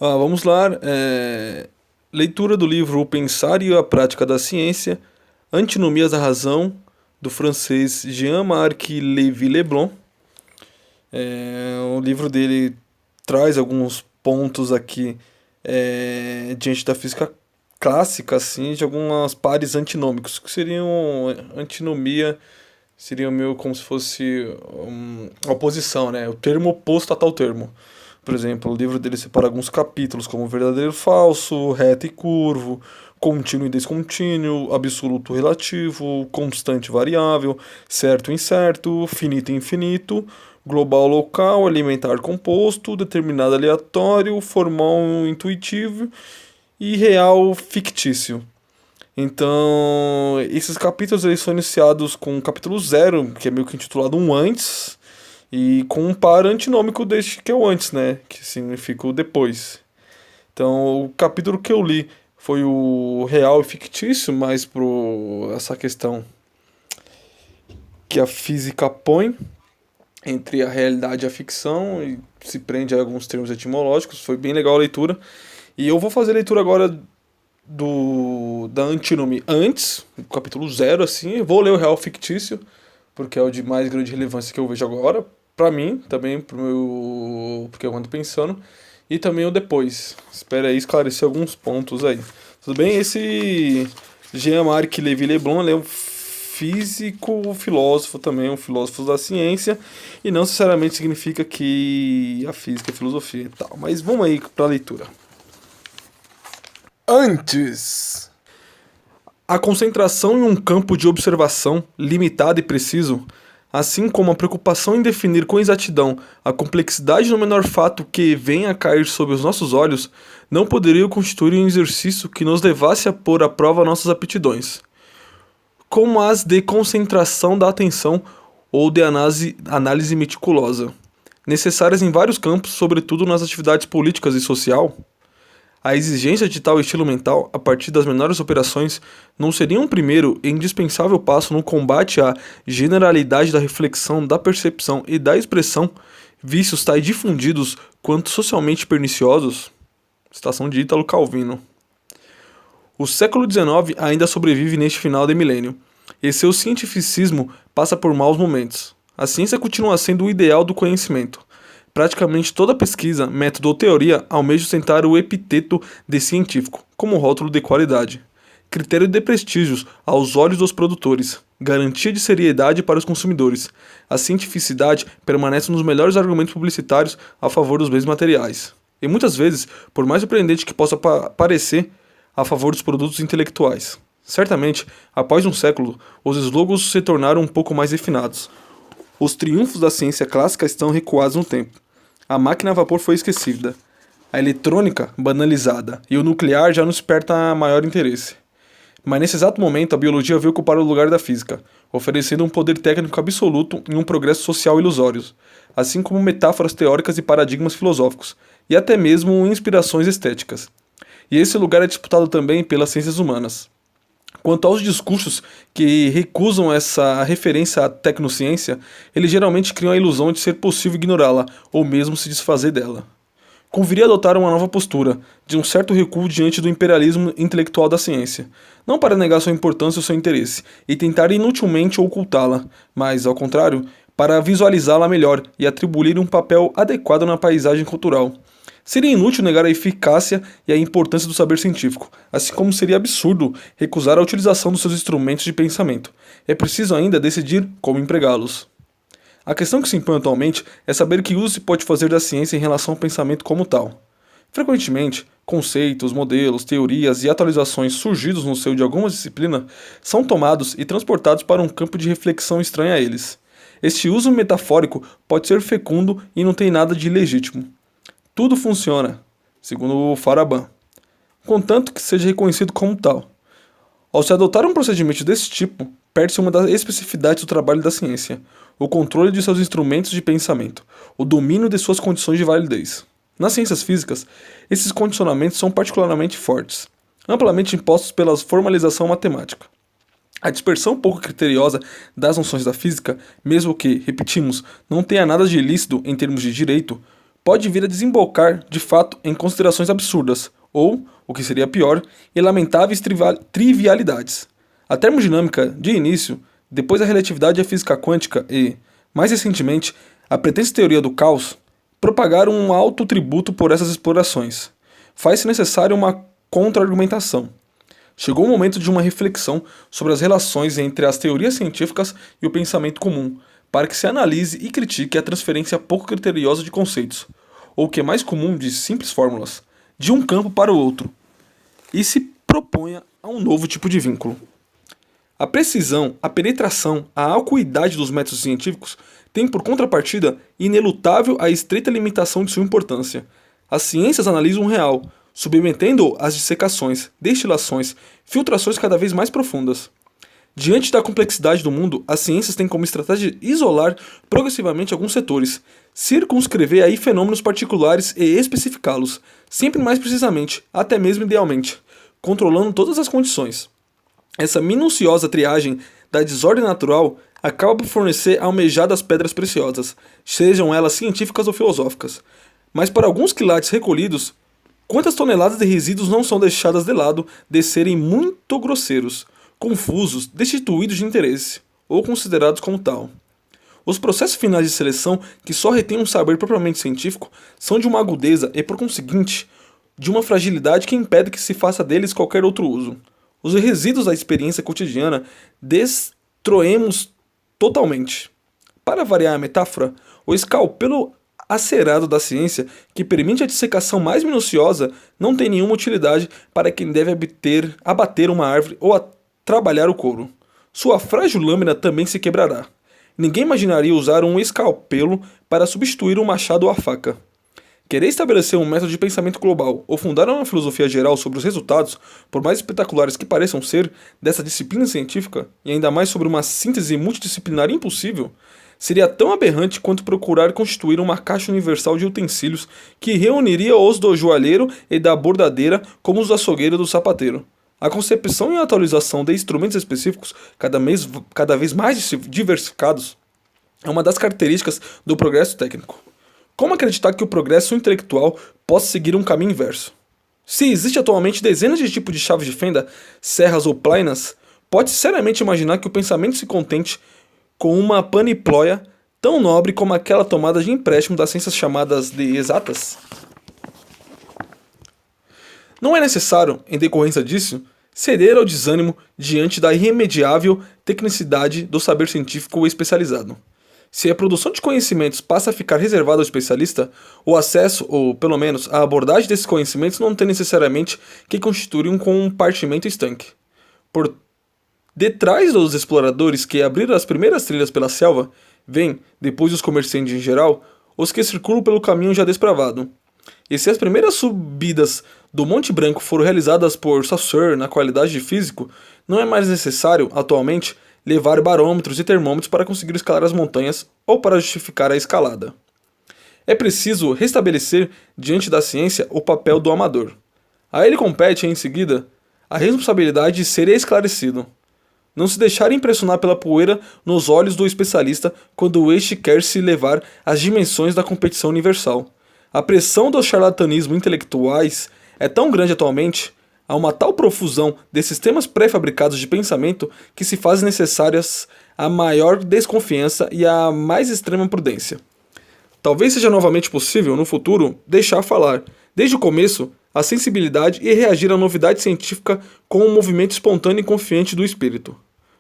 Vamos lá. Leitura do livro O Pensar e a Prática da Ciência, Antinomias da Razão, do francês Jean-Marc Lévy-Leblond. O livro dele traz alguns pontos aqui diante da física clássica, assim, de algumas pares antinômicos, que seriam antinomia, seria meio como se fosse oposição, né? O termo oposto a tal termo. Por exemplo, o livro dele separa alguns capítulos como verdadeiro e falso, reto e curvo, contínuo e descontínuo, absoluto e relativo, constante e variável, certo e incerto, finito e infinito, global local, alimentar composto, determinado aleatório, formal intuitivo e real fictício. Então, esses capítulos eles são iniciados com o capítulo zero, que é meio que intitulado um antes, e com um par antinômico deste que é o antes, né? Que significa o depois. Então, o capítulo que eu li foi o real e fictício, mais pro essa questão que a física põe entre a realidade e a ficção e se prende a alguns termos etimológicos. Foi bem legal a leitura. E eu vou fazer a leitura agora da antinomia antes, o capítulo zero, assim. Vou ler o real fictício, porque é o de mais grande relevância que eu vejo agora, pra mim, também pro meu, porque eu ando pensando, e também o depois. Espero aí esclarecer alguns pontos aí. Tudo bem? Esse Jean-Marc Lévy-Leblond, ele é um físico, filósofo também, um filósofo da ciência, e não necessariamente significa que a física é filosofia e tal. Mas vamos aí pra leitura. Antes. A concentração em um campo de observação limitado e preciso, assim como a preocupação em definir com exatidão a complexidade do menor fato que venha a cair sob os nossos olhos, não poderia constituir um exercício que nos levasse a pôr à prova nossas aptidões, como as de concentração da atenção ou de análise meticulosa, necessárias em vários campos, sobretudo nas atividades políticas e social. A exigência de tal estilo mental, a partir das menores operações, não seria um primeiro e indispensável passo no combate à generalidade da reflexão, da percepção e da expressão, vícios tais difundidos quanto socialmente perniciosos? Citação de Ítalo Calvino. O século XIX ainda sobrevive neste final de milênio, e seu cientificismo passa por maus momentos. A ciência continua sendo o ideal do conhecimento. Praticamente toda pesquisa, método ou teoria almeja ostentar o epiteto de científico, como rótulo de qualidade. Critério de prestígios aos olhos dos produtores, garantia de seriedade para os consumidores. A cientificidade permanece nos melhores argumentos publicitários a favor dos bens materiais. E muitas vezes, por mais surpreendente que possa parecer, a favor dos produtos intelectuais. Certamente, após um século, os slogans se tornaram um pouco mais refinados. Os triunfos da ciência clássica estão recuados no tempo. A máquina a vapor foi esquecida, a eletrônica banalizada e o nuclear já não desperta maior interesse. Mas nesse exato momento a biologia veio ocupar o lugar da física, oferecendo um poder técnico absoluto e um progresso social ilusório, assim como metáforas teóricas e paradigmas filosóficos, e até mesmo inspirações estéticas. E esse lugar é disputado também pelas ciências humanas. Quanto aos discursos que recusam essa referência à tecnociência, eles geralmente criam a ilusão de ser possível ignorá-la, ou mesmo se desfazer dela. Conviria adotar uma nova postura, de um certo recuo diante do imperialismo intelectual da ciência, não para negar sua importância ou seu interesse, e tentar inutilmente ocultá-la, mas, ao contrário, para visualizá-la melhor e atribuir um papel adequado na paisagem cultural. Seria inútil negar a eficácia e a importância do saber científico, assim como seria absurdo recusar a utilização dos seus instrumentos de pensamento. É preciso ainda decidir como empregá-los. A questão que se impõe atualmente é saber que uso se pode fazer da ciência em relação ao pensamento como tal. Frequentemente, conceitos, modelos, teorias e atualizações surgidos no seio de alguma disciplina são tomados e transportados para um campo de reflexão estranho a eles. Este uso metafórico pode ser fecundo e não tem nada de ilegítimo. Tudo funciona, segundo o Faraban, contanto que seja reconhecido como tal. Ao se adotar um procedimento desse tipo, perde-se uma das especificidades do trabalho da ciência, o controle de seus instrumentos de pensamento, o domínio de suas condições de validez. Nas ciências físicas, esses condicionamentos são particularmente fortes, amplamente impostos pela formalização matemática. A dispersão pouco criteriosa das noções da física, mesmo que, repetimos, não tenha nada de ilícito em termos de direito, pode vir a desembocar, de fato, em considerações absurdas, ou, o que seria pior, em lamentáveis trivialidades. A termodinâmica, de início, depois a relatividade e a física quântica e, mais recentemente, a pretensa teoria do caos, propagaram um alto tributo por essas explorações. Faz-se necessária uma contra-argumentação. Chegou o momento de uma reflexão sobre as relações entre as teorias científicas e o pensamento comum, para que se analise e critique a transferência pouco criteriosa de conceitos, ou o que é mais comum de simples fórmulas, de um campo para o outro, e se proponha a um novo tipo de vínculo. A precisão, a penetração, a acuidade dos métodos científicos tem por contrapartida inelutável a estreita limitação de sua importância. As ciências analisam o real, submetendo-o às dissecações, destilações, filtrações cada vez mais profundas. Diante da complexidade do mundo, as ciências têm como estratégia isolar progressivamente alguns setores, circunscrever aí fenômenos particulares e especificá-los, sempre mais precisamente, até mesmo idealmente, controlando todas as condições. Essa minuciosa triagem da desordem natural acaba por fornecer almejadas pedras preciosas, sejam elas científicas ou filosóficas. Mas para alguns quilates recolhidos, quantas toneladas de resíduos não são deixadas de lado de serem muito grosseiros, confusos, destituídos de interesse, ou considerados como tal. Os processos finais de seleção, que só retêm um saber propriamente científico, são de uma agudeza e, por conseguinte, de uma fragilidade que impede que se faça deles qualquer outro uso. Os resíduos da experiência cotidiana destroemos totalmente. Para variar a metáfora, o escalpelo acerado da ciência, que permite a dissecação mais minuciosa, não tem nenhuma utilidade para quem deve abater uma árvore ou trabalhar o couro. Sua frágil lâmina também se quebrará. Ninguém imaginaria usar um escalpelo para substituir um machado ou a faca. Querer estabelecer um método de pensamento global ou fundar uma filosofia geral sobre os resultados, por mais espetaculares que pareçam ser, dessa disciplina científica, e ainda mais sobre uma síntese multidisciplinar impossível, seria tão aberrante quanto procurar constituir uma caixa universal de utensílios que reuniria os do joalheiro e da bordadeira como os do açougueiro e do sapateiro. A concepção e a atualização de instrumentos específicos, cada vez mais diversificados, é uma das características do progresso técnico. Como acreditar que o progresso intelectual possa seguir um caminho inverso? Se existe atualmente dezenas de tipos de chaves de fenda, serras ou plainas, pode-se seriamente imaginar que o pensamento se contente com uma paniploia tão nobre como aquela tomada de empréstimo das ciências chamadas de exatas? Não é necessário, em decorrência disso, ceder ao desânimo diante da irremediável tecnicidade do saber científico especializado. Se a produção de conhecimentos passa a ficar reservada ao especialista, o acesso, ou pelo menos a abordagem desses conhecimentos não tem necessariamente que constituir um compartimento estanque. Por detrás dos exploradores que abriram as primeiras trilhas pela selva, vêm, depois dos comerciantes em geral, os que circulam pelo caminho já desbravado. E se as primeiras subidas do Monte Branco foram realizadas por Saussure na qualidade de físico, não é mais necessário, atualmente, levar barômetros e termômetros para conseguir escalar as montanhas ou para justificar a escalada. É preciso restabelecer diante da ciência o papel do amador. A ele compete, em seguida, a responsabilidade de ser esclarecido. Não se deixar impressionar pela poeira nos olhos do especialista quando este quer se levar às dimensões da competição universal. A pressão do charlatanismo intelectuais é tão grande atualmente, há uma tal profusão de sistemas pré-fabricados de pensamento que se fazem necessárias a maior desconfiança e a mais extrema prudência. Talvez seja novamente possível, no futuro, deixar falar, desde o começo, a sensibilidade e reagir à novidade científica com um movimento espontâneo e confiante do espírito.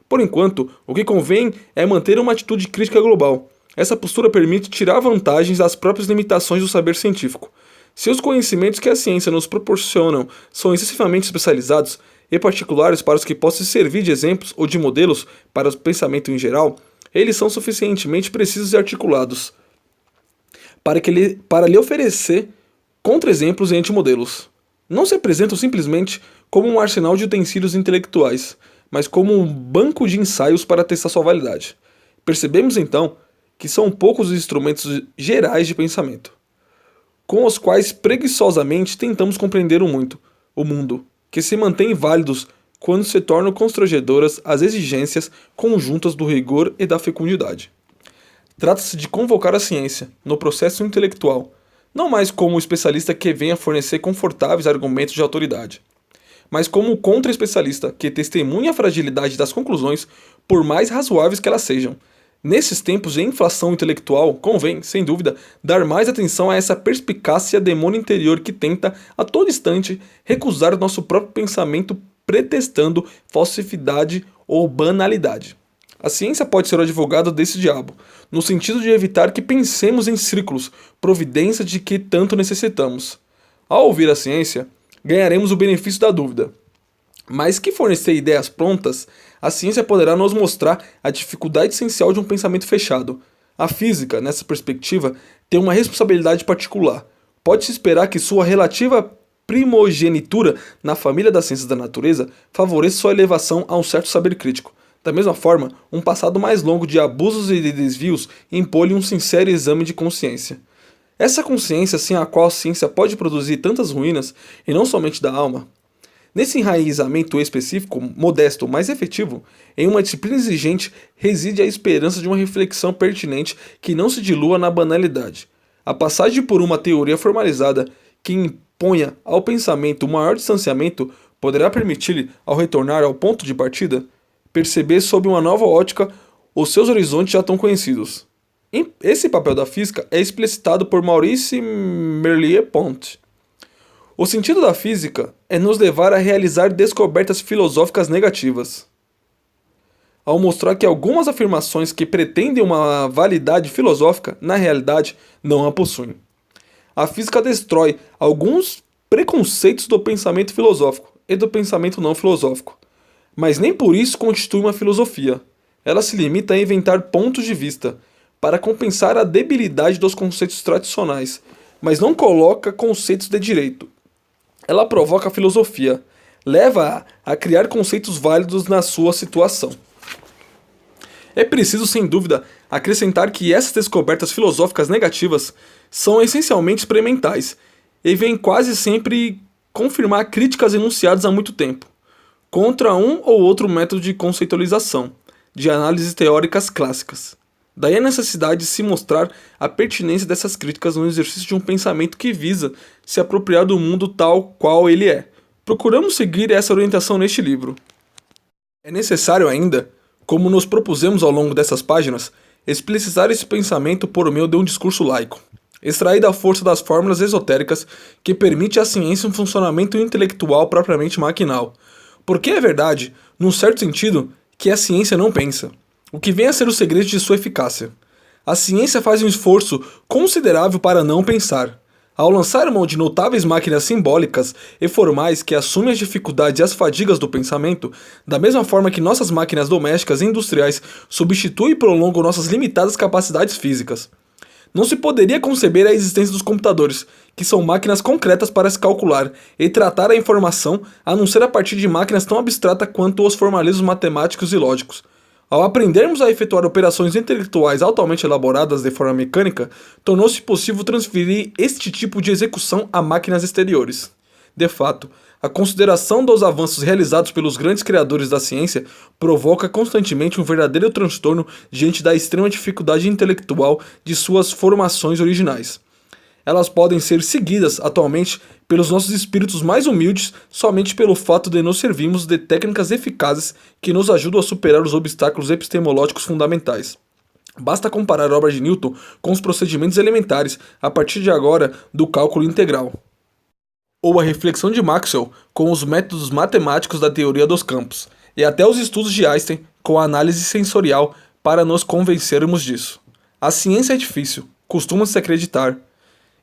Por enquanto, o que convém é manter uma atitude crítica global. Essa postura permite tirar vantagens das próprias limitações do saber científico. Se os conhecimentos que a ciência nos proporcionam são excessivamente especializados e particulares para os que possam servir de exemplos ou de modelos para o pensamento em geral, eles são suficientemente precisos e articulados para lhe oferecer contra-exemplos e antimodelos. Não se apresentam simplesmente como um arsenal de utensílios intelectuais, mas como um banco de ensaios para testar sua validade. Percebemos então que são poucos os instrumentos gerais de pensamento, com os quais preguiçosamente tentamos compreender o mundo, que se mantém válidos quando se tornam constrangedoras as exigências conjuntas do rigor e da fecundidade. Trata-se de convocar a ciência, no processo intelectual, não mais como o especialista que venha fornecer confortáveis argumentos de autoridade, mas como o contra-especialista que testemunha a fragilidade das conclusões, por mais razoáveis que elas sejam. Nesses tempos de inflação intelectual, convém, sem dúvida, dar mais atenção a essa perspicácia demônio interior que tenta, a todo instante, recusar nosso próprio pensamento pretextando falsidade ou banalidade. A ciência pode ser o advogado desse diabo, no sentido de evitar que pensemos em círculos, providência de que tanto necessitamos. Ao ouvir a ciência, ganharemos o benefício da dúvida. Mas que fornecer ideias prontas, a ciência poderá nos mostrar a dificuldade essencial de um pensamento fechado. A física, nessa perspectiva, tem uma responsabilidade particular. Pode-se esperar que sua relativa primogenitura na família das ciências da natureza favoreça sua elevação a um certo saber crítico. Da mesma forma, um passado mais longo de abusos e de desvios impõe-lhe um sincero exame de consciência. Essa consciência sem a qual a ciência pode produzir tantas ruínas, e não somente da alma. Nesse enraizamento específico, modesto, mas efetivo, em uma disciplina exigente, reside a esperança de uma reflexão pertinente que não se dilua na banalidade. A passagem por uma teoria formalizada que imponha ao pensamento um maior distanciamento poderá permitir-lhe, ao retornar ao ponto de partida, perceber sob uma nova ótica os seus horizontes já tão conhecidos. Esse papel da física é explicitado por Maurice Merleau-Ponty. O sentido da física é nos levar a realizar descobertas filosóficas negativas. Ao mostrar que algumas afirmações que pretendem uma validade filosófica, na realidade, não a possuem. A física destrói alguns preconceitos do pensamento filosófico e do pensamento não filosófico, mas nem por isso constitui uma filosofia. Ela se limita a inventar pontos de vista, para compensar a debilidade dos conceitos tradicionais, mas não coloca conceitos de direito. Ela provoca a filosofia, leva-a a criar conceitos válidos na sua situação. É preciso, sem dúvida, acrescentar que essas descobertas filosóficas negativas são essencialmente experimentais e vêm quase sempre confirmar críticas enunciadas há muito tempo, contra um ou outro método de conceitualização, de análises teóricas clássicas. Daí a necessidade de se mostrar a pertinência dessas críticas no exercício de um pensamento que visa se apropriar do mundo tal qual ele é. Procuramos seguir essa orientação neste livro. É necessário ainda, como nos propusemos ao longo dessas páginas, explicitar esse pensamento por meio de um discurso laico, extraído à força das fórmulas esotéricas que permite à ciência um funcionamento intelectual propriamente maquinal. Porque é verdade, num certo sentido, que a ciência não pensa. O que vem a ser o segredo de sua eficácia. A ciência faz um esforço considerável para não pensar. Ao lançar mão de notáveis máquinas simbólicas e formais que assumem as dificuldades e as fadigas do pensamento, da mesma forma que nossas máquinas domésticas e industriais substituem e prolongam nossas limitadas capacidades físicas. Não se poderia conceber a existência dos computadores, que são máquinas concretas para se calcular e tratar a informação, a não ser a partir de máquinas tão abstratas quanto os formalismos matemáticos e lógicos. Ao aprendermos a efetuar operações intelectuais altamente elaboradas de forma mecânica, tornou-se possível transferir este tipo de execução a máquinas exteriores. De fato, a consideração dos avanços realizados pelos grandes criadores da ciência provoca constantemente um verdadeiro transtorno diante da extrema dificuldade intelectual de suas formações originais. Elas podem ser seguidas, atualmente, pelos nossos espíritos mais humildes somente pelo fato de nos servirmos de técnicas eficazes que nos ajudam a superar os obstáculos epistemológicos fundamentais. Basta comparar a obra de Newton com os procedimentos elementares, a partir de agora, do cálculo integral. Ou a reflexão de Maxwell com os métodos matemáticos da teoria dos campos, e até os estudos de Einstein com a análise sensorial para nos convencermos disso. A ciência é difícil, costuma-se acreditar,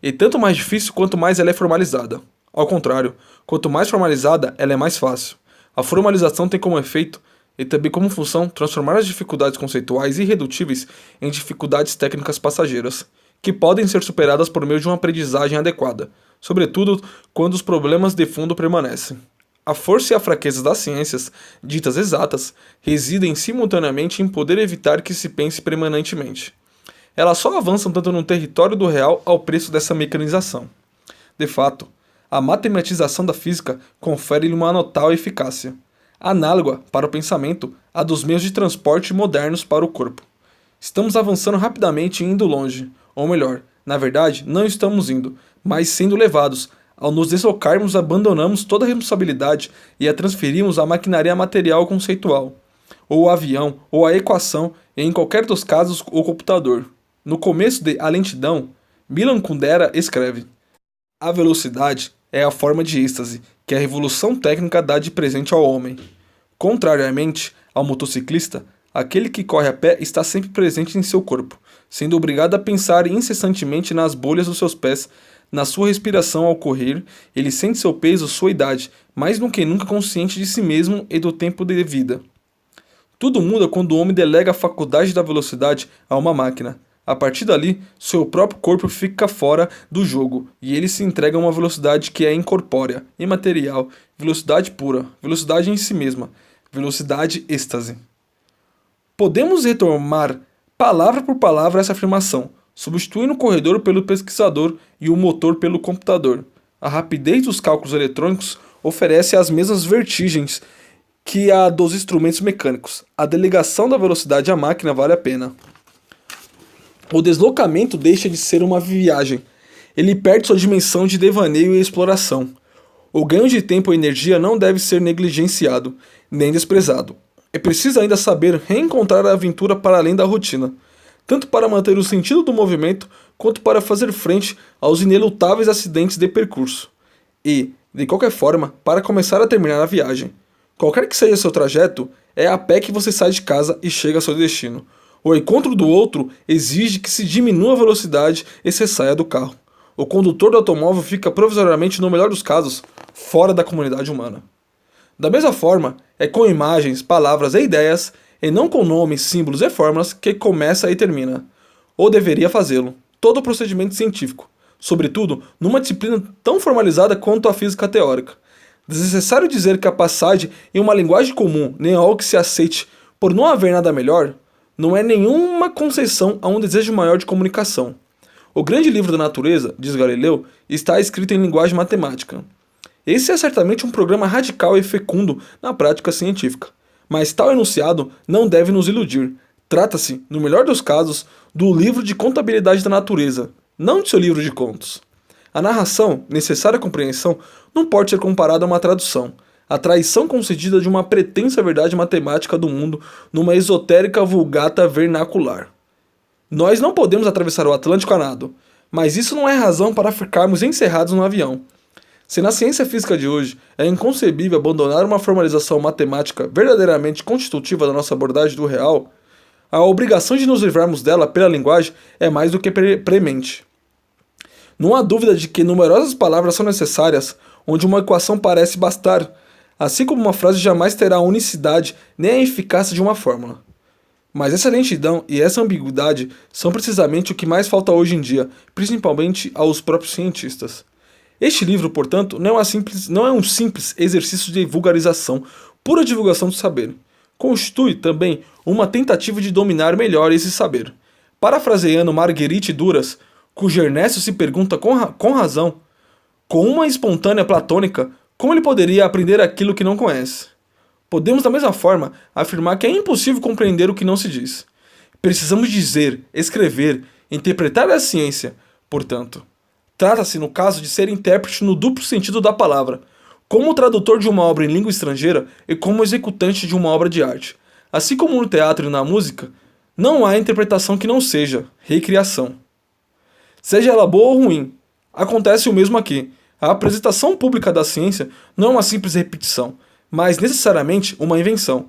e tanto mais difícil quanto mais ela é formalizada. Ao contrário, quanto mais formalizada, ela é mais fácil. A formalização tem como efeito, e também como função, transformar as dificuldades conceituais irredutíveis em dificuldades técnicas passageiras, que podem ser superadas por meio de uma aprendizagem adequada, sobretudo quando os problemas de fundo permanecem. A força e a fraqueza das ciências, ditas exatas, residem simultaneamente em poder evitar que se pense permanentemente. Elas só avançam tanto no território do real ao preço dessa mecanização. De fato, a matematização da física confere-lhe uma notável eficácia, análoga para o pensamento à dos meios de transporte modernos para o corpo. Estamos avançando rapidamente e indo longe, ou melhor, Na verdade, não estamos indo, mas sendo levados. Ao nos deslocarmos, abandonamos toda a responsabilidade e a transferimos à maquinaria material conceitual, ou o avião, ou a equação, e em qualquer dos casos, o computador. No começo de A Lentidão, Milan Kundera escreve: a velocidade é a forma de êxtase que a revolução técnica dá de presente ao homem. Contrariamente ao motociclista, aquele que corre a pé está sempre presente em seu corpo, sendo obrigado a pensar incessantemente nas bolhas dos seus pés, na sua respiração ao correr. Ele sente seu peso, sua idade, mais do que nunca consciente de si mesmo e do tempo de vida. Tudo muda quando o homem delega a faculdade da velocidade a uma máquina. A partir dali, seu próprio corpo fica fora do jogo e ele se entrega a uma velocidade que é incorpórea, imaterial, velocidade pura, velocidade em si mesma, velocidade êxtase. Podemos retomar palavra por palavra essa afirmação, substituindo o corredor pelo pesquisador e o motor pelo computador. A rapidez dos cálculos eletrônicos oferece as mesmas vertigens que a dos instrumentos mecânicos. A delegação da velocidade à máquina vale a pena. O deslocamento deixa de ser uma viagem. Ele perde sua dimensão de devaneio e exploração. O ganho de tempo e energia não deve ser negligenciado, nem desprezado. É preciso ainda saber reencontrar a aventura para além da rotina, tanto para manter o sentido do movimento, quanto para fazer frente aos inelutáveis acidentes de percurso. E, de qualquer forma, para começar a terminar a viagem. Qualquer que seja seu trajeto, é a pé que você sai de casa e chega ao seu destino. O encontro do outro exige que se diminua a velocidade e se saia do carro. O condutor do automóvel fica provisoriamente, no melhor dos casos, fora da comunidade humana. Da mesma forma, é com imagens, palavras e ideias, e não com nomes, símbolos e fórmulas, que começa e termina. Ou deveria fazê-lo, todo o procedimento científico, sobretudo numa disciplina tão formalizada quanto a física teórica. Desnecessário dizer que a passagem em uma linguagem comum, nem algo que se aceite por não haver nada melhor, não é nenhuma concessão a um desejo maior de comunicação. O grande livro da natureza, diz Galileu, está escrito em linguagem matemática. Esse é certamente um programa radical e fecundo na prática científica. Mas tal enunciado não deve nos iludir. Trata-se, no melhor dos casos, do livro de contabilidade da natureza, não de seu livro de contos. A narração, necessária à compreensão, não pode ser comparada a uma tradução. A traição concedida de uma pretensa verdade matemática do mundo numa esotérica vulgata vernacular. Nós não podemos atravessar o Atlântico a nado, mas isso não é razão para ficarmos encerrados no avião. Se na ciência física de hoje é inconcebível abandonar uma formalização matemática verdadeiramente constitutiva da nossa abordagem do real, a obrigação de nos livrarmos dela pela linguagem é mais do que premente. Não há dúvida de que numerosas palavras são necessárias, onde uma equação parece bastar, assim como uma frase jamais terá a unicidade nem a eficácia de uma fórmula. Mas essa lentidão e essa ambiguidade são precisamente o que mais falta hoje em dia, principalmente aos próprios cientistas. Este livro, portanto, não é um simples exercício de vulgarização, pura divulgação do saber. Constitui também uma tentativa de dominar melhor esse saber. Parafraseando Marguerite Duras, cujo Ernesto se pergunta com razão, com uma espontânea platônica, como ele poderia aprender aquilo que não conhece. Podemos, da mesma forma, afirmar que é impossível compreender o que não se diz. Precisamos dizer, escrever, interpretar a ciência, portanto. Trata-se, no caso, de ser intérprete no duplo sentido da palavra, como tradutor de uma obra em língua estrangeira e como executante de uma obra de arte. Assim como no teatro e na música, não há interpretação que não seja recriação. Seja ela boa ou ruim, acontece o mesmo aqui. A apresentação pública da ciência não é uma simples repetição, mas necessariamente uma invenção.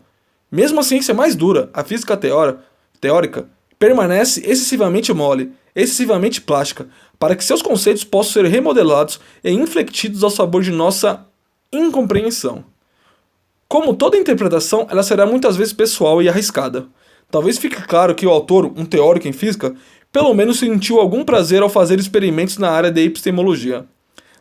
Mesmo a ciência mais dura, a física teórica, permanece excessivamente mole, excessivamente plástica, para que seus conceitos possam ser remodelados e inflectidos ao sabor de nossa incompreensão. Como toda interpretação, ela será muitas vezes pessoal e arriscada. Talvez fique claro que o autor, um teórico em física, pelo menos sentiu algum prazer ao fazer experimentos na área de epistemologia.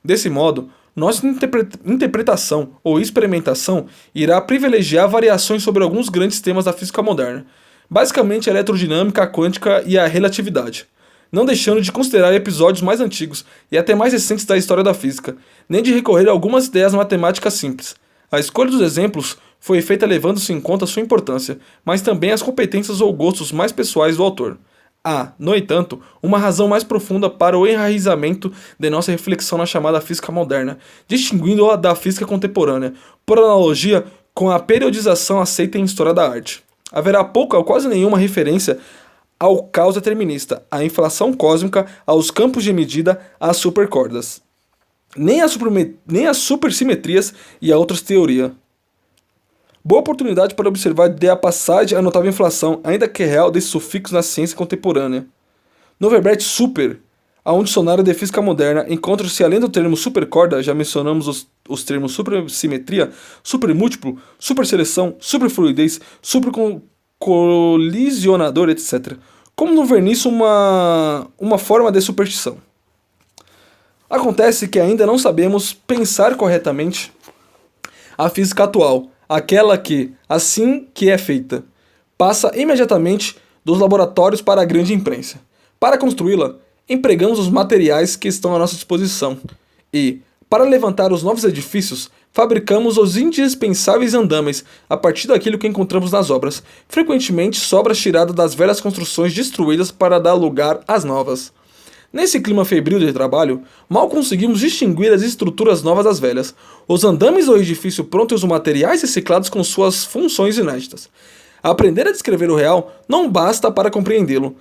Desse modo, nossa interpretação ou experimentação irá privilegiar variações sobre alguns grandes temas da física moderna, basicamente a eletrodinâmica, a quântica e a relatividade, não deixando de considerar episódios mais antigos e até mais recentes da história da física, nem de recorrer a algumas ideias matemáticas simples. A escolha dos exemplos foi feita levando-se em conta sua importância, mas também as competências ou gostos mais pessoais do autor. Há, no entanto, uma razão mais profunda para o enraizamento de nossa reflexão na chamada física moderna, distinguindo-a da física contemporânea, por analogia com a periodização aceita em história da arte. Haverá pouca ou quase nenhuma referência ao caos determinista, à inflação cósmica, aos campos de medida, às supercordas, nem às supersimetrias e a outras teorias. Boa oportunidade para observar de a passagem a notável inflação, ainda que real, desse sufixo na ciência contemporânea. No verbete super, há um dicionário de física moderna, encontra-se além do termo supercorda, já mencionamos os termos supersimetria, supermúltiplo, superseleção, superfluidez, supercolisionador, etc. Como no verniz uma forma de superstição. Acontece que ainda não sabemos pensar corretamente a física atual, aquela que, assim que é feita, passa imediatamente dos laboratórios para a grande imprensa. Para construí-la, empregamos os materiais que estão à nossa disposição e, para levantar os novos edifícios, fabricamos os indispensáveis andames a partir daquilo que encontramos nas obras, frequentemente sobras tiradas das velhas construções destruídas para dar lugar às novas. Nesse clima febril de trabalho, mal conseguimos distinguir as estruturas novas das velhas, os andames do edifício pronto e os materiais reciclados com suas funções inéditas. Aprender a descrever o real não basta para compreendê-lo.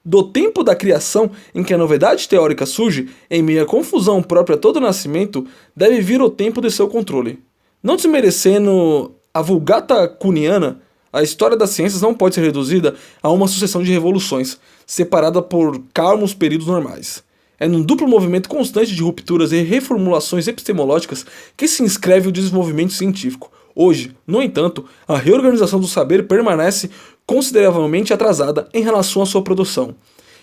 Do tempo da criação em que a novidade teórica surge, em meio à confusão própria a todo nascimento, deve vir o tempo de seu controle. Não desmerecendo a Vulgata Cuniana, a história das ciências não pode ser reduzida a uma sucessão de revoluções, separada por calmos períodos normais. É num duplo movimento constante de rupturas e reformulações epistemológicas que se inscreve o desenvolvimento científico. Hoje, no entanto, a reorganização do saber permanece consideravelmente atrasada em relação à sua produção.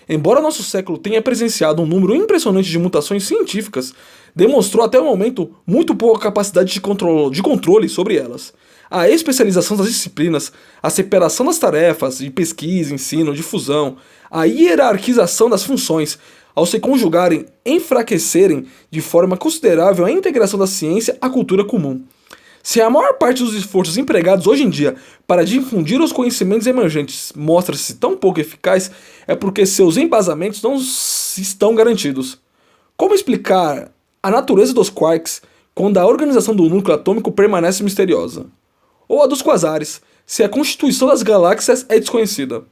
Embora nosso século tenha presenciado um número impressionante de mutações científicas, demonstrou até o momento muito pouca capacidade de controle sobre elas. A especialização das disciplinas, a separação das tarefas de pesquisa, ensino, difusão, a hierarquização das funções, ao se conjugarem, enfraquecerem de forma considerável a integração da ciência à cultura comum. Se a maior parte dos esforços empregados hoje em dia para difundir os conhecimentos emergentes mostra-se tão pouco eficaz, é porque seus embasamentos não estão garantidos. Como explicar a natureza dos quarks quando a organização do núcleo atômico permanece misteriosa? Ou a dos quasares, se a constituição das galáxias é desconhecida?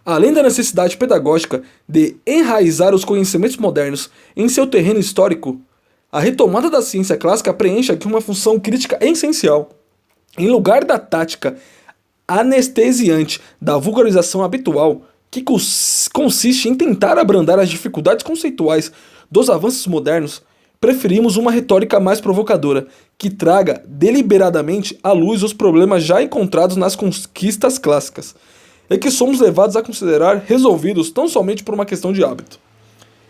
Além da necessidade pedagógica de enraizar os conhecimentos modernos em seu terreno histórico, a retomada da ciência clássica preenche aqui uma função crítica essencial. Em lugar da tática anestesiante da vulgarização habitual, que consiste em tentar abrandar as dificuldades conceituais dos avanços modernos, preferimos uma retórica mais provocadora, que traga deliberadamente à luz os problemas já encontrados nas conquistas clássicas, e que somos levados a considerar resolvidos tão somente por uma questão de hábito.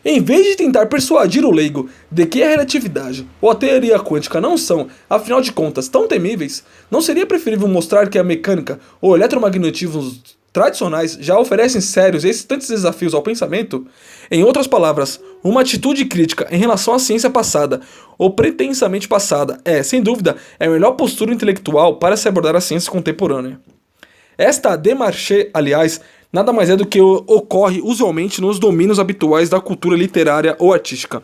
Em vez de tentar persuadir o leigo de que a relatividade ou a teoria quântica não são, afinal de contas, tão temíveis, não seria preferível mostrar que a mecânica ou eletromagnetismo tradicionais já oferecem sérios e excitantes desafios ao pensamento? Em outras palavras, uma atitude crítica em relação à ciência passada ou pretensamente passada é, sem dúvida, a melhor postura intelectual para se abordar a ciência contemporânea. Esta démarche, aliás, nada mais é do que ocorre usualmente nos domínios habituais da cultura literária ou artística.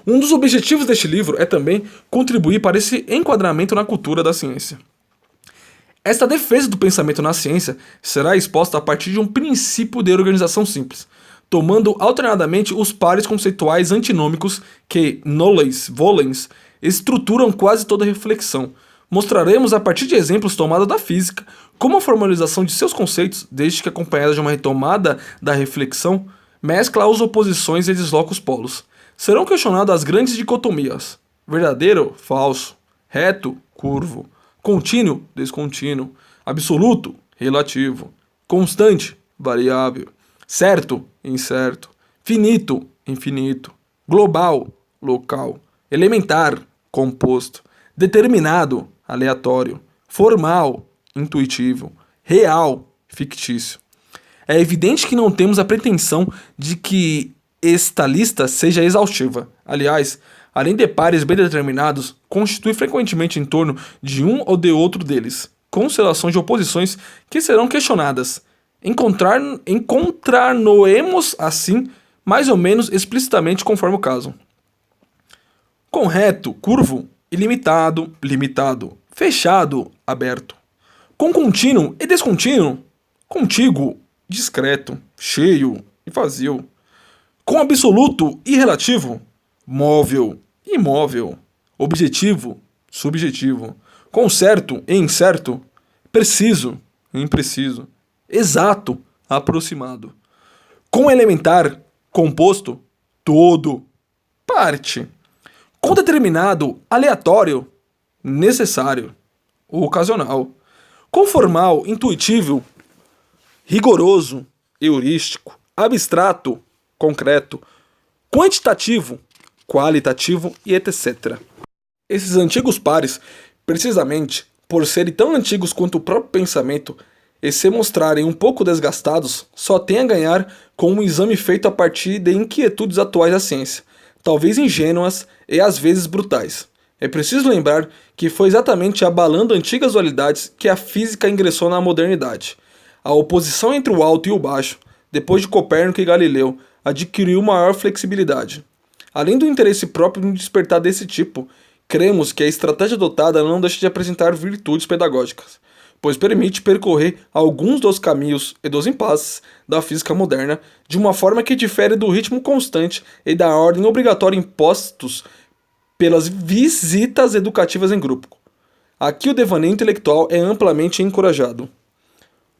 Um dos objetivos deste livro é também contribuir para esse enquadramento na cultura da ciência. Esta defesa do pensamento na ciência será exposta a partir de um princípio de organização simples, tomando alternadamente os pares conceituais antinômicos que, nolens volens, estruturam quase toda a reflexão. Mostraremos a partir de exemplos tomados da física como a formalização de seus conceitos, desde que acompanhada de uma retomada da reflexão, mescla as oposições e desloca os polos. Serão questionadas as grandes dicotomias: verdadeiro, falso, reto, curvo, contínuo, descontínuo, absoluto, relativo, constante, variável, certo, incerto, finito, infinito, global, local, elementar, composto, determinado, aleatório, formal, intuitivo, real, fictício. É evidente que não temos a pretensão de que esta lista seja exaustiva. Aliás, além de pares bem determinados, constitui frequentemente em torno de um ou de outro deles, constelações de oposições que serão questionadas, Encontrar-nos assim, mais ou menos explicitamente conforme o caso. Com reto, curvo, ilimitado, limitado, fechado, aberto. Com contínuo e descontínuo, contíguo, discreto, cheio e vazio. Com absoluto e relativo, móvel, imóvel, objetivo, subjetivo. Com certo e incerto, preciso, impreciso, exato, aproximado. Com elementar, composto, todo, parte. Com determinado, aleatório, necessário, ocasional. Com formal, intuitivo, rigoroso, heurístico, abstrato, concreto, quantitativo, qualitativo e etc. Esses antigos pares, precisamente por serem tão antigos quanto o próprio pensamento e se mostrarem um pouco desgastados, só têm a ganhar com um exame feito a partir de inquietudes atuais da ciência, talvez ingênuas e às vezes brutais. É preciso lembrar que foi exatamente abalando antigas dualidades que a física ingressou na modernidade. A oposição entre o alto e o baixo, depois de Copérnico e Galileu, adquiriu maior flexibilidade. Além do interesse próprio em despertar desse tipo, cremos que a estratégia adotada não deixa de apresentar virtudes pedagógicas, pois permite percorrer alguns dos caminhos e dos impasses da física moderna de uma forma que difere do ritmo constante e da ordem obrigatória impostos pelas visitas educativas em grupo. Aqui o devaneio intelectual é amplamente encorajado.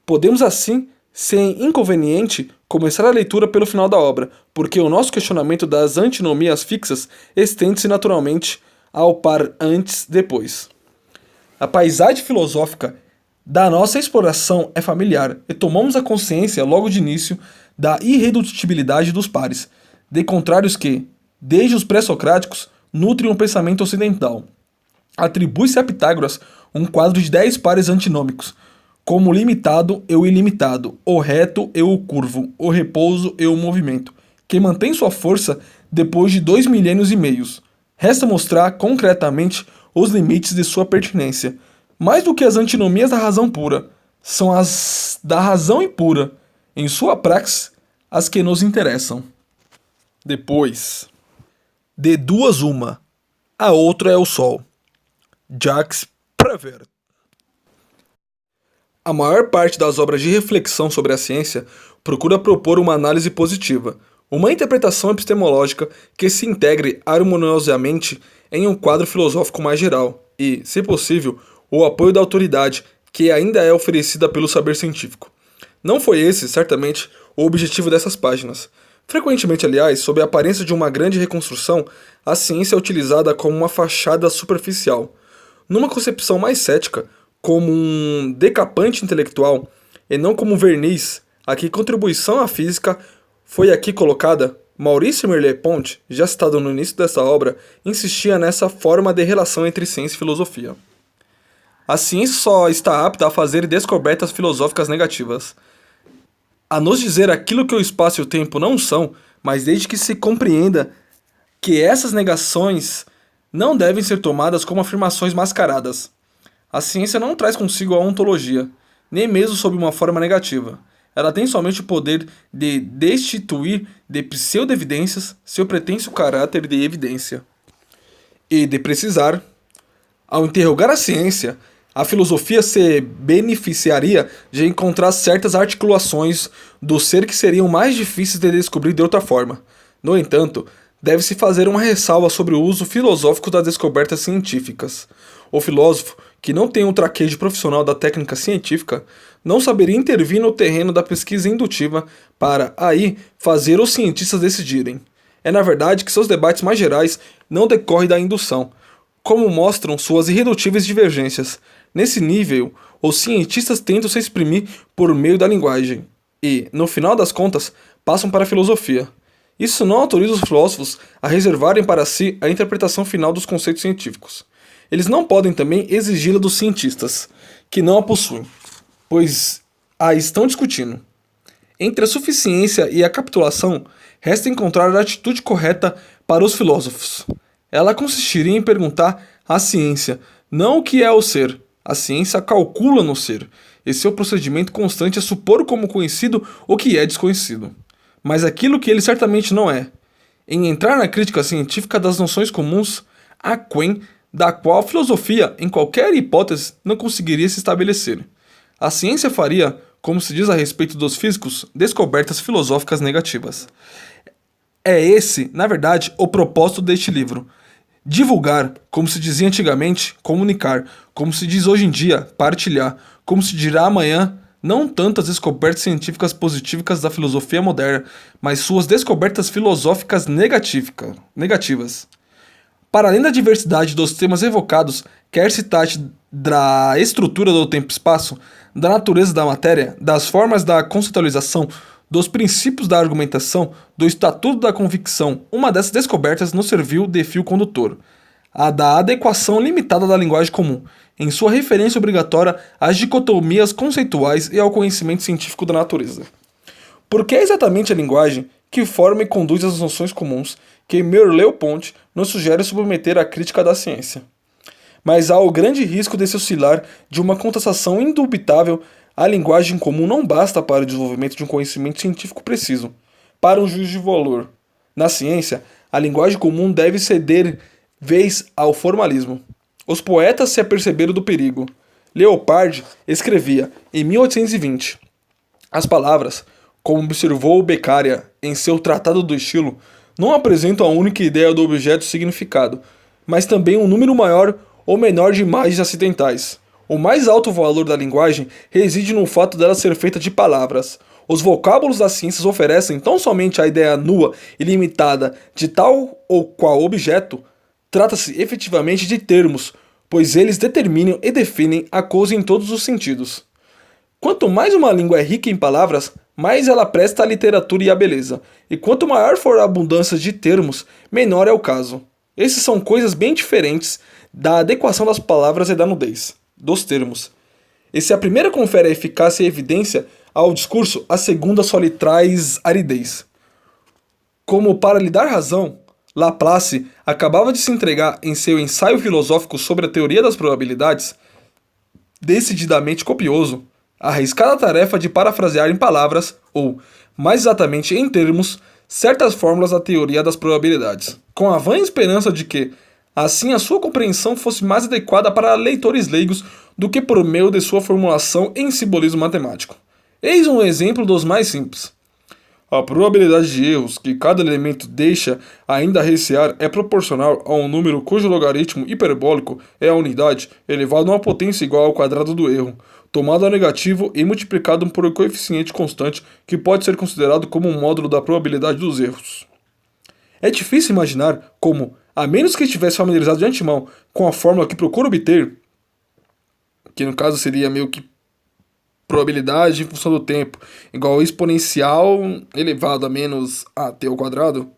Podemos assim, sem inconveniente, começar a leitura pelo final da obra, porque o nosso questionamento das antinomias fixas estende-se naturalmente ao par antes-depois. A paisagem filosófica da nossa exploração é familiar e tomamos a consciência logo de início da irredutibilidade dos pares, de contrários que, desde os pré-socráticos, nutrem o pensamento ocidental. Atribui-se a Pitágoras um quadro de 10 pares antinômicos, como o limitado e o ilimitado, o reto e o curvo, o repouso e o movimento, que mantém sua força depois de 2 milênios e meios. Resta mostrar concretamente os limites de sua pertinência. Mais do que as antinomias da razão pura, são as da razão impura, em sua praxe, as que nos interessam. Depois, de duas uma, a outra é o Sol. Jacques Prévert. A maior parte das obras de reflexão sobre a ciência procura propor uma análise positiva, uma interpretação epistemológica que se integre harmoniosamente em um quadro filosófico mais geral e, se possível, o apoio da autoridade que ainda é oferecida pelo saber científico. Não foi esse, certamente, o objetivo dessas páginas. Frequentemente, aliás, sob a aparência de uma grande reconstrução, a ciência é utilizada como uma fachada superficial. Numa concepção mais cética, como um decapante intelectual, e não como um verniz, a que contribuição à física foi aqui colocada, Maurice Merleau-Ponty, já citado no início dessa obra, insistia nessa forma de relação entre ciência e filosofia. A ciência só está apta a fazer descobertas filosóficas negativas, a nos dizer aquilo que o espaço e o tempo não são, mas desde que se compreenda que essas negações não devem ser tomadas como afirmações mascaradas. A ciência não traz consigo a ontologia, nem mesmo sob uma forma negativa. Ela tem somente o poder de destituir de pseudo-evidências seu pretenso caráter de evidência. E de precisar, ao interrogar a ciência, a filosofia se beneficiaria de encontrar certas articulações do ser que seriam mais difíceis de descobrir de outra forma. No entanto, deve-se fazer uma ressalva sobre o uso filosófico das descobertas científicas. O filósofo, que não tem um traquejo profissional da técnica científica, não saberia intervir no terreno da pesquisa indutiva para, aí, fazer os cientistas decidirem. É na verdade que seus debates mais gerais não decorrem da indução, como mostram suas irredutíveis divergências. Nesse nível, os cientistas tentam se exprimir por meio da linguagem e, no final das contas, passam para a filosofia. Isso não autoriza os filósofos a reservarem para si a interpretação final dos conceitos científicos. Eles não podem também exigi-la dos cientistas, que não a possuem, pois a estão discutindo. Entre a suficiência e a capitulação, resta encontrar a atitude correta para os filósofos. Ela consistiria em perguntar à ciência não o que é o ser, A ciência calcula no ser, e seu procedimento constante é supor como conhecido o que é desconhecido. Mas aquilo que ele certamente não é. Em entrar na crítica científica das noções comuns, aquém da qual a filosofia, em qualquer hipótese, não conseguiria se estabelecer. A ciência faria, como se diz a respeito dos físicos, descobertas filosóficas negativas. É esse, na verdade, o propósito deste livro. Divulgar, como se dizia antigamente, comunicar, como se diz hoje em dia, partilhar, como se dirá amanhã, não tanto as descobertas científicas positivas da filosofia moderna, mas suas descobertas filosóficas negativas. Para além da diversidade dos temas evocados, quer se trate da estrutura do tempo e espaço, da natureza da matéria, das formas da conceitualização, dos princípios da argumentação, do estatuto da convicção, uma dessas descobertas nos serviu de fio condutor, a da adequação limitada da linguagem comum, em sua referência obrigatória às dicotomias conceituais e ao conhecimento científico da natureza. Porque é exatamente a linguagem que forma e conduz as noções comuns que Merleau-Ponty nos sugere submeter à crítica da ciência. Mas há o grande risco de se oscilar de uma contestação indubitável. A linguagem comum não basta para o desenvolvimento de um conhecimento científico preciso, para um juízo de valor. Na ciência, a linguagem comum deve ceder vez ao formalismo. Os poetas se aperceberam do perigo. Leopold escrevia, em 1820, as palavras, como observou Beccaria em seu Tratado do Estilo, não apresentam a única ideia do objeto significado, mas também um número maior ou menor de imagens acidentais. O mais alto valor da linguagem reside no fato dela ser feita de palavras. Os vocábulos das ciências oferecem tão somente a ideia nua e limitada de tal ou qual objeto, trata-se efetivamente de termos, pois eles determinam e definem a coisa em todos os sentidos. Quanto mais uma língua é rica em palavras, mais ela presta à literatura e à beleza, e quanto maior for a abundância de termos, menor é o caso. Essas são coisas bem diferentes da adequação das palavras e da nudez dos termos. E se a primeira confere a eficácia e evidência ao discurso, a segunda só lhe traz aridez. Como para lhe dar razão, Laplace acabava de se entregar em seu ensaio filosófico sobre a teoria das probabilidades, decididamente copioso, a arriscada tarefa de parafrasear em palavras, ou, mais exatamente em termos, certas fórmulas da teoria das probabilidades, com a vã esperança de que, assim, a sua compreensão fosse mais adequada para leitores leigos do que por meio de sua formulação em simbolismo matemático. Eis um exemplo dos mais simples. A probabilidade de erros que cada elemento deixa ainda a recear é proporcional a um número cujo logaritmo hiperbólico é a unidade elevado a uma potência igual ao quadrado do erro, tomado ao negativo e multiplicado por um coeficiente constante que pode ser considerado como um módulo da probabilidade dos erros. É difícil imaginar como, a menos que estivesse familiarizado de antemão com a fórmula que procura obter, que no caso seria meio que probabilidade em função do tempo, igual ao exponencial elevado a menos at ao quadrado,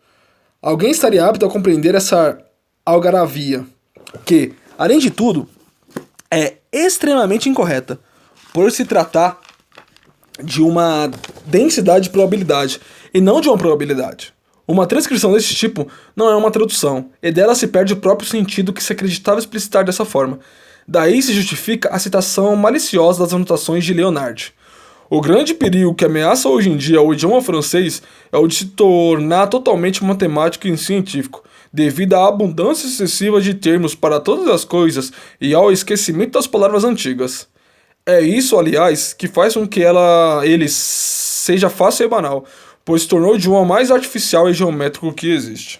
alguém estaria apto a compreender essa algaravia, que, além de tudo, é extremamente incorreta, por se tratar de uma densidade de probabilidade e não de uma probabilidade. Uma transcrição desse tipo não é uma tradução, e dela se perde o próprio sentido que se acreditava explicitar dessa forma. Daí se justifica a citação maliciosa das anotações de Leonard. O grande perigo que ameaça hoje em dia o idioma francês é o de se tornar totalmente matemático e científico, devido à abundância excessiva de termos para todas as coisas e ao esquecimento das palavras antigas. É isso, aliás, que faz com que ele seja fácil e banal, pois se tornou o idioma mais artificial e geométrico que existe.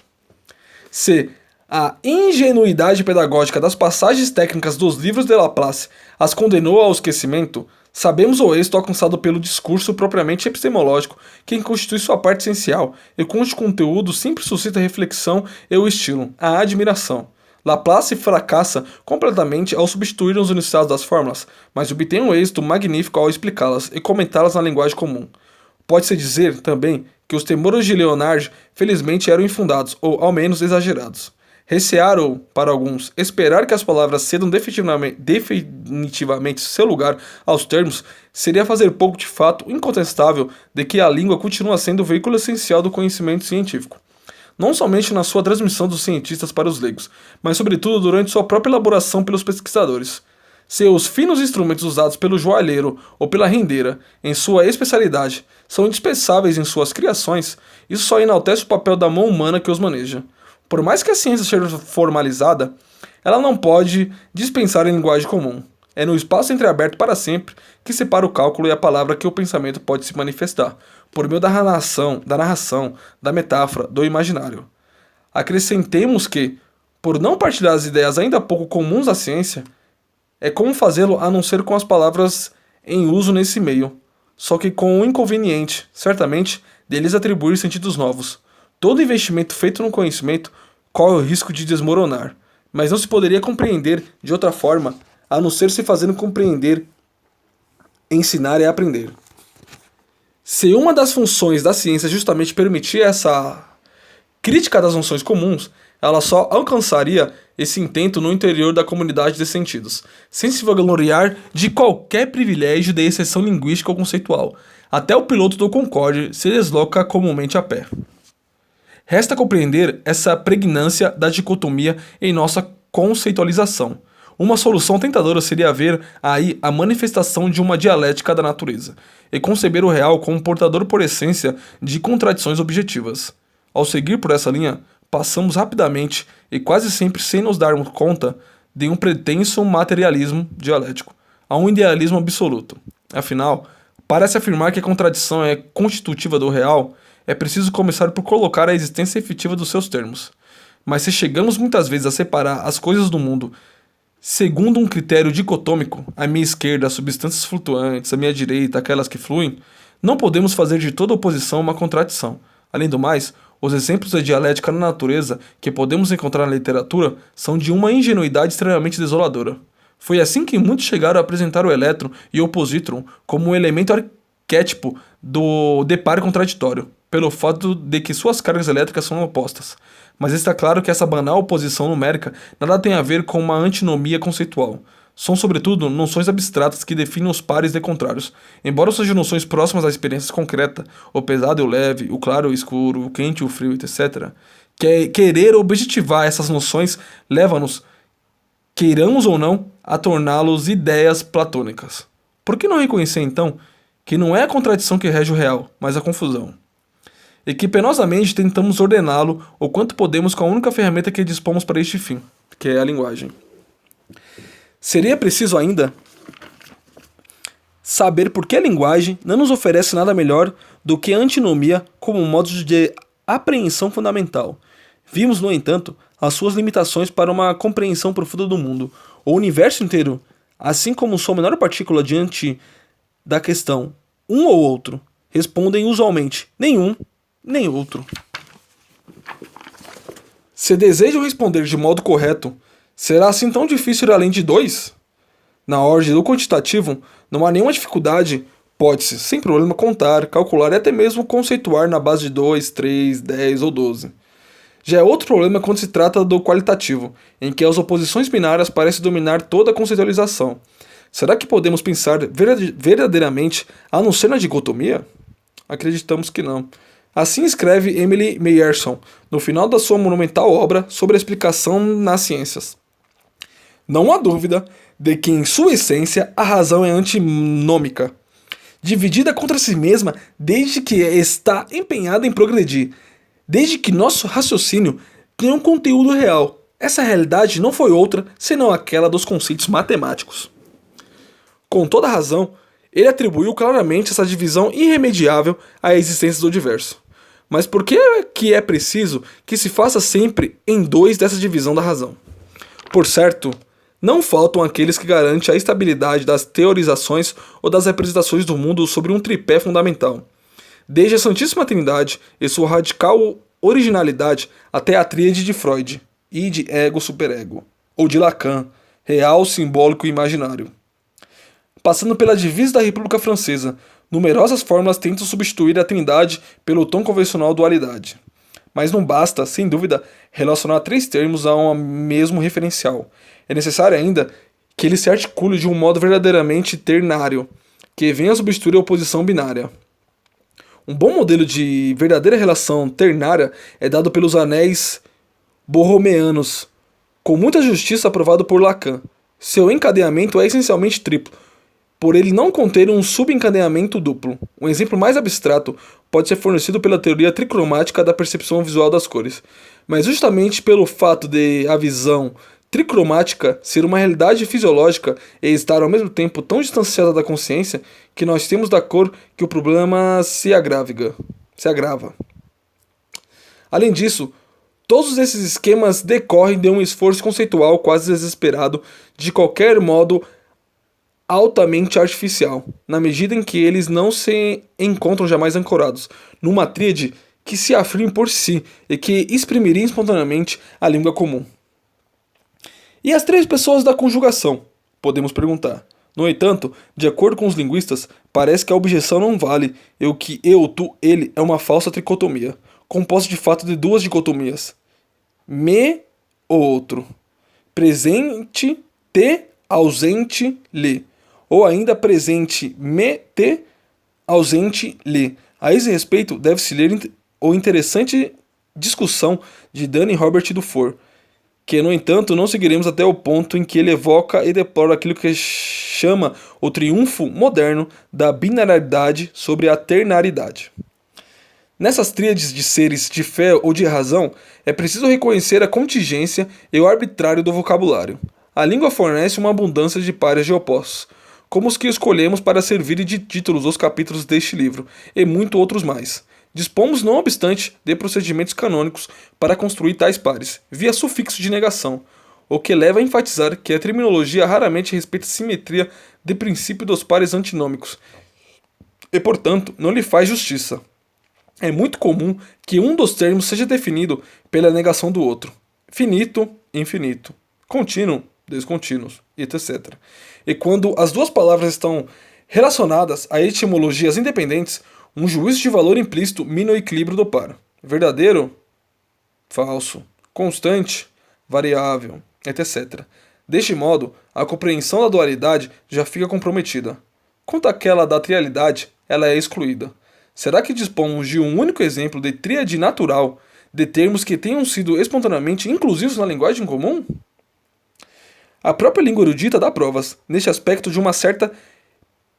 Se a ingenuidade pedagógica das passagens técnicas dos livros de Laplace as condenou ao esquecimento, sabemos o êxito alcançado pelo discurso propriamente epistemológico, que constitui sua parte essencial, e cujo conteúdo sempre suscita a reflexão e o estilo, a admiração. Laplace fracassa completamente ao substituir os enunciados das fórmulas, mas obtém um êxito magnífico ao explicá-las e comentá-las na linguagem comum. Pode-se dizer, também, que os temores de Leonard, felizmente, eram infundados, ou ao menos exagerados. Recear ou, para alguns, esperar que as palavras cedam definitivamente seu lugar aos termos seria fazer pouco de fato incontestável de que a língua continua sendo o veículo essencial do conhecimento científico. Não somente na sua transmissão dos cientistas para os leigos, mas sobretudo durante sua própria elaboração pelos pesquisadores. Se os finos instrumentos usados pelo joalheiro ou pela rendeira, em sua especialidade, são indispensáveis em suas criações, isso só enaltece o papel da mão humana que os maneja. Por mais que a ciência seja formalizada, ela não pode dispensar em linguagem comum. É no espaço entreaberto para sempre que separa o cálculo e a palavra que o pensamento pode se manifestar, por meio da narração, da metáfora, do imaginário. Acrescentemos que, por não partilhar as ideias ainda pouco comuns da ciência, é como fazê-lo a não ser com as palavras em uso nesse meio, só que com o inconveniente, certamente, deles atribuir sentidos novos. Todo investimento feito no conhecimento corre o risco de desmoronar, mas não se poderia compreender de outra forma a não ser se fazendo compreender, ensinar e aprender. Se uma das funções da ciência é justamente permitir essa crítica das noções comuns, ela só alcançaria esse intento no interior da comunidade de sentidos, sem se vangloriar de qualquer privilégio de exceção linguística ou conceitual. Até o piloto do Concorde se desloca comumente a pé. Resta compreender essa pregnância da dicotomia em nossa conceitualização. Uma solução tentadora seria ver aí a manifestação de uma dialética da natureza, e conceber o real como portador por essência de contradições objetivas. Ao seguir por essa linha, passamos rapidamente, e quase sempre sem nos darmos conta, de um pretenso materialismo dialético a um idealismo absoluto. Afinal, para se afirmar que a contradição é constitutiva do real, é preciso começar por colocar a existência efetiva dos seus termos. Mas se chegamos muitas vezes a separar as coisas do mundo segundo um critério dicotômico, à minha esquerda as substâncias flutuantes, à minha direita aquelas que fluem, não podemos fazer de toda oposição uma contradição. Além do mais, os exemplos da dialética na natureza que podemos encontrar na literatura são de uma ingenuidade extremamente desoladora. Foi assim que muitos chegaram a apresentar o elétron e o positron como um elemento arquétipo do deparo contraditório, pelo fato de que suas cargas elétricas são opostas. Mas está claro que essa banal oposição numérica nada tem a ver com uma antinomia conceitual. São, sobretudo, noções abstratas que definem os pares de contrários. Embora sejam noções próximas à experiência concreta, o pesado e o leve, o claro e o escuro, o quente e o frio, etc., querer objetivar essas noções leva-nos, queiramos ou não, a torná-los ideias platônicas. Por que não reconhecer, então, que não é a contradição que rege o real, mas a confusão? E que penosamente tentamos ordená-lo o quanto podemos com a única ferramenta que dispomos para este fim, que é a linguagem. Seria preciso ainda saber por que a linguagem não nos oferece nada melhor do que a antinomia como um modo de apreensão fundamental. Vimos, no entanto, as suas limitações para uma compreensão profunda do mundo. O universo inteiro, assim como sua menor partícula diante da questão um ou outro, respondem usualmente nenhum nem outro. Se desejam responder de modo correto, será assim tão difícil ir além de 2? Na ordem do quantitativo, não há nenhuma dificuldade, pode-se, sem problema, contar, calcular e até mesmo conceituar na base de 2, 3, 10 ou 12. Já é outro problema quando se trata do qualitativo, em que as oposições binárias parecem dominar toda a conceitualização. Será que podemos pensar verdadeiramente a não ser na dicotomia? Acreditamos que não. Assim escreve Emily Meyerson, no final da sua monumental obra sobre a explicação nas ciências. Não há dúvida de que, em sua essência, a razão é antinômica, dividida contra si mesma desde que está empenhada em progredir, desde que nosso raciocínio tem um conteúdo real. Essa realidade não foi outra senão aquela dos conceitos matemáticos. Com toda razão, ele atribuiu claramente essa divisão irremediável à existência do universo. Mas por que é preciso que se faça sempre em 2 dessa divisão da razão? Por certo, não faltam aqueles que garantem a estabilidade das teorizações ou das representações do mundo sobre um tripé fundamental. Desde a Santíssima Trindade e sua radical originalidade até a tríade de Freud, id, ego, superego, ou de Lacan, real, simbólico e imaginário. Passando pela divisa da República Francesa, numerosas fórmulas tentam substituir a trindade pelo tão convencional dualidade. Mas não basta, sem dúvida, relacionar 3 termos a um mesmo referencial. É necessário ainda que ele se articule de um modo verdadeiramente ternário, que venha a substituir a oposição binária. Um bom modelo de verdadeira relação ternária é dado pelos anéis borromeanos, com muita justiça aprovado por Lacan. Seu encadeamento é essencialmente triplo, por ele não conter um subencadeamento duplo. Um exemplo mais abstrato pode ser fornecido pela teoria tricromática da percepção visual das cores, mas justamente pelo fato de a visão tricromática ser uma realidade fisiológica e estar ao mesmo tempo tão distanciada da consciência que nós temos da cor que o problema se agrava. Além disso, todos esses esquemas decorrem de um esforço conceitual quase desesperado, de qualquer modo altamente artificial, na medida em que eles não se encontram jamais ancorados numa tríade que se afirme por si e que exprimiria espontaneamente a língua comum. E as três pessoas da conjugação? Podemos perguntar. No entanto, de acordo com os linguistas, parece que a objeção não vale e o que eu, tu, ele é uma falsa tricotomia, composta de fato de duas dicotomias. Me, o outro. Presente, te, ausente, lhe. Ou ainda presente, me, te, ausente, lhe. A esse respeito, deve-se ler o interessante discussão de Danny Robert Dufour, que, no entanto, não seguiremos até o ponto em que ele evoca e deplora aquilo que chama o triunfo moderno da binariedade sobre a ternaridade. Nessas tríades de seres de fé ou de razão, é preciso reconhecer a contingência e o arbitrário do vocabulário. A língua fornece uma abundância de pares de opostos, como os que escolhemos para servir de títulos aos capítulos deste livro, e muito outros mais. Dispomos, não obstante, de procedimentos canônicos para construir tais pares, via sufixo de negação, o que leva a enfatizar que a terminologia raramente respeita a simetria de princípio dos pares antinômicos, e, portanto, não lhe faz justiça. É muito comum que um dos termos seja definido pela negação do outro. Finito, infinito. Contínuo, descontínuos, etc. E quando as duas palavras estão relacionadas a etimologias independentes, um juízo de valor implícito mina o equilíbrio do par. Verdadeiro, falso. Constante, variável, etc. Deste modo, a compreensão da dualidade já fica comprometida. Quanto àquela da trialidade, ela é excluída. Será que dispomos de um único exemplo de tríade natural, de termos que tenham sido espontaneamente inclusivos na linguagem comum? A própria língua erudita dá provas, neste aspecto, de uma certa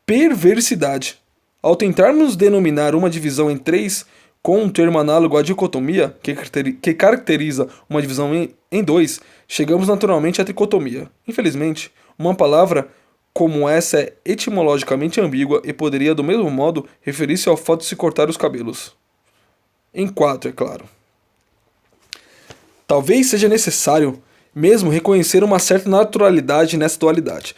perversidade. Ao tentarmos denominar uma divisão em três com um termo análogo à dicotomia, que caracteriza uma divisão em dois, chegamos naturalmente à tricotomia. Infelizmente, uma palavra como essa é etimologicamente ambígua e poderia, do mesmo modo, referir-se ao fato de se cortar os cabelos. Em quatro, é claro. Talvez seja necessário mesmo reconhecer uma certa naturalidade nessa dualidade.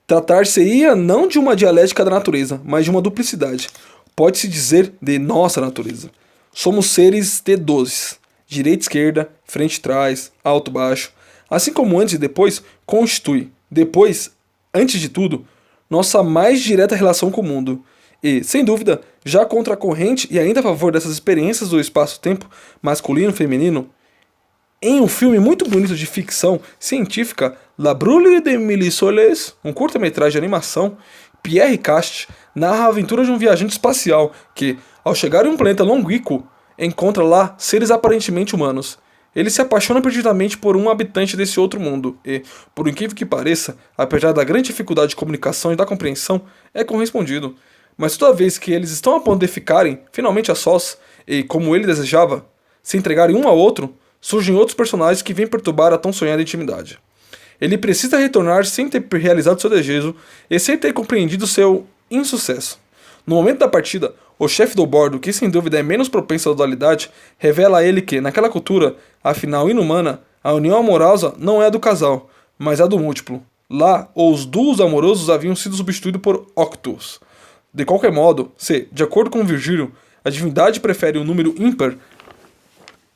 Tratar-se-ia não de uma dialética da natureza, mas de uma duplicidade. Pode-se dizer de nossa natureza. Somos seres de dozes, direita e esquerda, frente e trás, alto e baixo. Assim como antes e depois, constitui, depois, antes de tudo, nossa mais direta relação com o mundo. E, sem dúvida, já contra a corrente e ainda a favor dessas experiências do espaço-tempo masculino e feminino, em um filme muito bonito de ficção científica, La Brûlure de Mille Soleils, um curta-metragem de animação, Pierre Cast narra a aventura de um viajante espacial que, ao chegar em um planeta longínquo, encontra lá seres aparentemente humanos. Ele se apaixona perdidamente por um habitante desse outro mundo e, por incrível que pareça, apesar da grande dificuldade de comunicação e da compreensão, é correspondido. Mas toda vez que eles estão a ponto de ficarem finalmente a sós e, como ele desejava, se entregarem um ao outro, surgem outros personagens que vêm perturbar a tão sonhada intimidade. Ele precisa retornar sem ter realizado seu desejo e sem ter compreendido seu insucesso. No momento da partida, o chefe do bordo, que sem dúvida é menos propenso à dualidade, revela a ele que, naquela cultura, afinal inumana, a união amorosa não é a do casal, mas a do múltiplo. Lá, os duos amorosos haviam sido substituídos por octus. De qualquer modo, se, de acordo com Virgílio, a divindade prefere o número ímpar,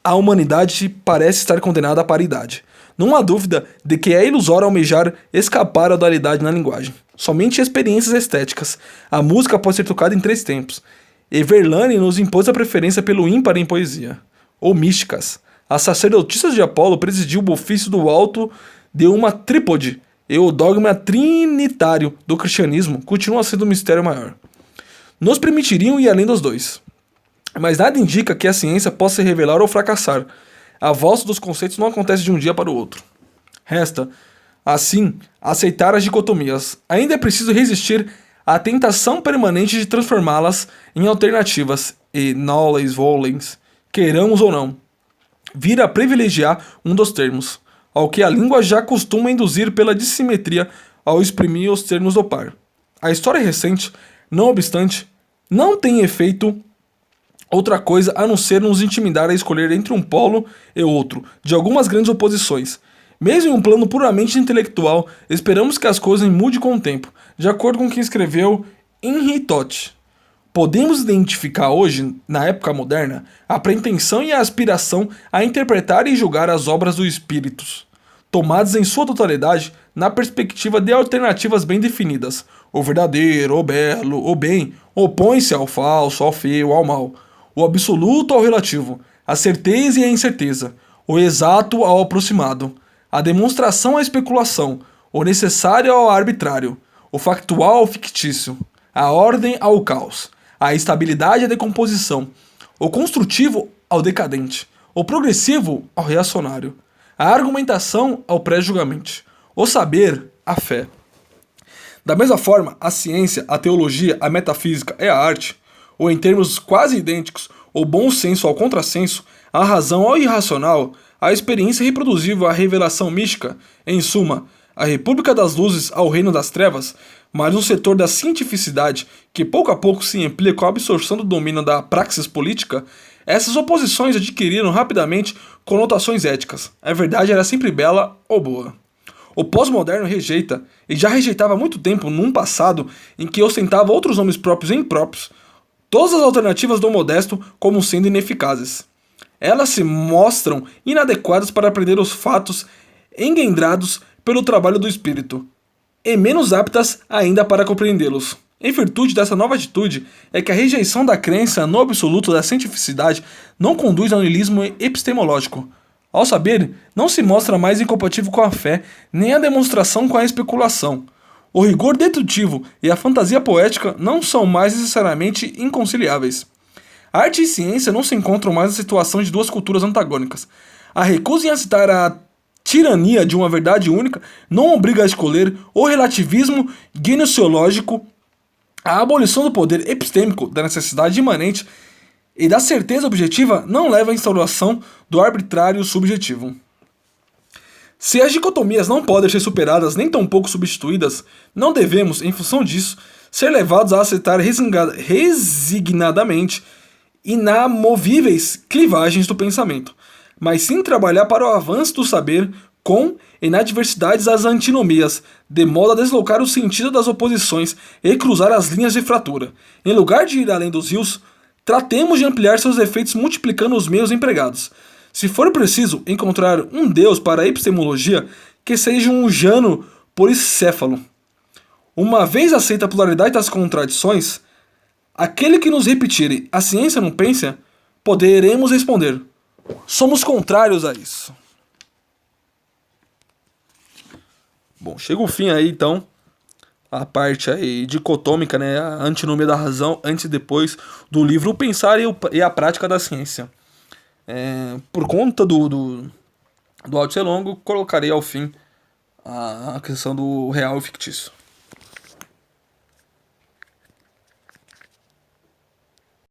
a humanidade parece estar condenada à paridade. Não há dúvida de que é ilusório almejar escapar à dualidade na linguagem. Somente experiências estéticas. A música pode ser tocada em três tempos. E Verlaine nos impôs a preferência pelo ímpar em poesia. Ou místicas. A sacerdotisa de Apolo presidiu o ofício do alto de uma trípode, e o dogma trinitário do cristianismo continua sendo um mistério maior. Nos permitiriam ir além dos dois. Mas nada indica que a ciência possa se revelar ou fracassar. A volta dos conceitos não acontece de um dia para o outro. Resta Assim, aceitar as dicotomias. Ainda é preciso resistir à tentação permanente de transformá-las em alternativas e, nolens volens, queiramos ou não, vir a privilegiar um dos termos, ao que a língua já costuma induzir pela dissimetria ao exprimir os termos do par. A história recente, não obstante, não tem efeito outra coisa a não ser nos intimidar a escolher entre um polo e outro, de algumas grandes oposições. Mesmo em um plano puramente intelectual, esperamos que as coisas mudem com o tempo, de acordo com quem escreveu Henri Todt. Podemos identificar hoje, na época moderna, a pretensão e a aspiração a interpretar e julgar as obras do espírito, tomadas em sua totalidade na perspectiva de alternativas bem definidas. O verdadeiro, o belo, o bem, opõe-se ao falso, ao feio, ao mal. O absoluto ao relativo, a certeza e a incerteza, o exato ao aproximado, a demonstração à especulação, o necessário ao arbitrário, o factual ao fictício, a ordem ao caos, a estabilidade à decomposição, o construtivo ao decadente, o progressivo ao reacionário, a argumentação ao pré-julgamento, o saber à fé. Da mesma forma, a ciência, a teologia, a metafísica e a arte, ou em termos quase idênticos, o bom senso ao contrassenso, a razão ao irracional, a experiência reproduzível à revelação mística, em suma, a República das Luzes ao Reino das Trevas, mas um setor da cientificidade que pouco a pouco se amplia com a absorção do domínio da praxis política, essas oposições adquiriram rapidamente conotações éticas. A verdade era sempre bela ou boa. O pós-moderno rejeita, e já rejeitava há muito tempo num passado em que ostentava outros nomes próprios e impróprios, todas as alternativas do modesto como sendo ineficazes. Elas se mostram inadequadas para aprender os fatos engendrados pelo trabalho do espírito, e menos aptas ainda para compreendê-los. Em virtude dessa nova atitude, é que a rejeição da crença no absoluto da cientificidade não conduz ao niilismo epistemológico. Ao saber, não se mostra mais incompatível com a fé, nem a demonstração com a especulação. O rigor dedutivo e a fantasia poética não são mais necessariamente inconciliáveis. Arte e ciência não se encontram mais na situação de duas culturas antagônicas. A recusa em aceitar a tirania de uma verdade única não obriga a escolher o relativismo gnoseológico, a abolição do poder epistêmico da necessidade imanente e da certeza objetiva não leva à instauração do arbitrário subjetivo. Se as dicotomias não podem ser superadas nem tampouco substituídas, não devemos, em função disso, ser levados a aceitar resignadamente inamovíveis clivagens do pensamento, mas sim trabalhar para o avanço do saber com e nas diversidades das antinomias, de modo a deslocar o sentido das oposições e cruzar as linhas de fratura. Em lugar de ir além dos rios, tratemos de ampliar seus efeitos multiplicando os meios empregados. Se for preciso encontrar um Deus para a epistemologia, que seja um Jano policéfalo. Uma vez aceita a pluralidade das contradições, aquele que nos repetirem a ciência não pensa, poderemos responder: somos contrários a isso. Bom, chega o fim aí então, a parte aí dicotômica, né, a antinomia da razão, antes e depois do livro O Pensar e a Prática da Ciência. Por conta do áudio ser longo, colocarei ao fim a questão do real e fictício.